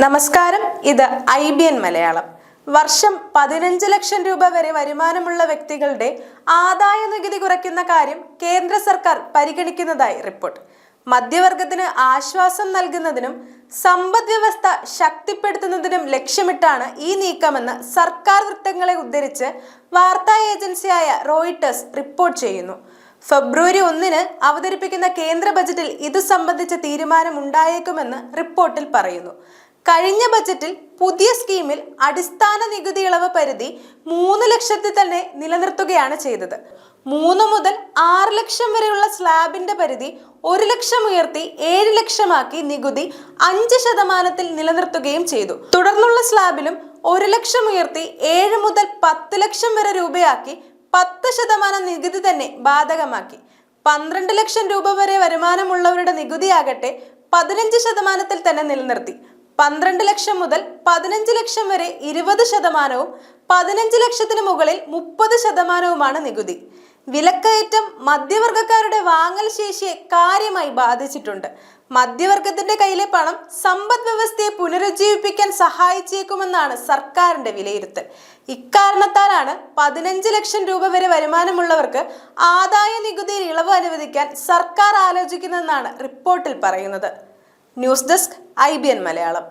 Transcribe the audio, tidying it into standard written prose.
നമസ്കാരം, ഇത് IBN മലയാളം. വർഷം 15 ലക്ഷം രൂപ വരെ വരുമാനമുള്ള വ്യക്തികളുടെ ആദായ നികുതി കുറയ്ക്കുന്ന കാര്യം കേന്ദ്ര സർക്കാർ പരിഗണിക്കുന്നതായി റിപ്പോർട്ട്. മധ്യവർഗത്തിന് ആശ്വാസം നൽകുന്നതിനും സമ്പദ് വ്യവസ്ഥ ശക്തിപ്പെടുത്തുന്നതിനും ലക്ഷ്യമിട്ടാണ് ഈ നീക്കമെന്ന് സർക്കാർ വൃത്തങ്ങളെ ഉദ്ധരിച്ച് വാർത്താ ഏജൻസിയായ റോയിട്ടേഴ്സ് റിപ്പോർട്ട് ചെയ്യുന്നു. ഫെബ്രുവരി 1 അവതരിപ്പിക്കുന്ന കേന്ദ്ര ബജറ്റിൽ ഇതു സംബന്ധിച്ച തീരുമാനം ഉണ്ടായേക്കുമെന്ന് റിപ്പോർട്ടിൽ പറയുന്നു. കഴിഞ്ഞ ബജറ്റിൽ പുതിയ സ്കീമിൽ അടിസ്ഥാന നികുതി ഇളവ് പരിധി 3 ലക്ഷത്തിൽ തന്നെ നിലനിർത്തുകയാണ് ചെയ്തത്. 3 മുതൽ 6 ലക്ഷം വരെയുള്ള സ്ലാബിന്റെ പരിധി 1 ലക്ഷം ഉയർത്തി 7 ലക്ഷമാക്കി നികുതി 5% നിലനിർത്തുകയും ചെയ്തു. തുടർന്നുള്ള സ്ലാബിലും 1 ലക്ഷം ഉയർത്തി 7 മുതൽ 10 ലക്ഷം വരെ രൂപയാക്കി 10% നികുതി തന്നെ ബാധകമാക്കി. 12 ലക്ഷം രൂപ വരെ വരുമാനമുള്ളവരുടെ നികുതിയാകട്ടെ 15% തന്നെ നിലനിർത്തി. 12 ലക്ഷം മുതൽ 15 ലക്ഷം വരെ 20%, 15 ലക്ഷത്തിന് മുകളിൽ 30%മാണ് നികുതി. വിലക്കയറ്റം മധ്യവർഗക്കാരുടെ വാങ്ങൽ ശേഷിയെ കാര്യമായി ബാധിച്ചിട്ടുണ്ട്. മധ്യവർഗത്തിന്റെ കയ്യിലെ പണം സമ്പദ് വ്യവസ്ഥയെ പുനരുജ്ജീവിപ്പിക്കാൻ സഹായിച്ചേക്കുമെന്നാണ് സർക്കാരിന്റെ വിലയിരുത്തൽ. ഇക്കാരണത്താലാണ് 15 ലക്ഷം രൂപ വരെ വരുമാനമുള്ളവർക്ക് ആദായ നികുതിയിൽ ഇളവ് അനുവദിക്കാൻ സർക്കാർ ആലോചിക്കുന്നതെന്നാണ് റിപ്പോർട്ടിൽ പറയുന്നത്. News desk IBN Malayalam.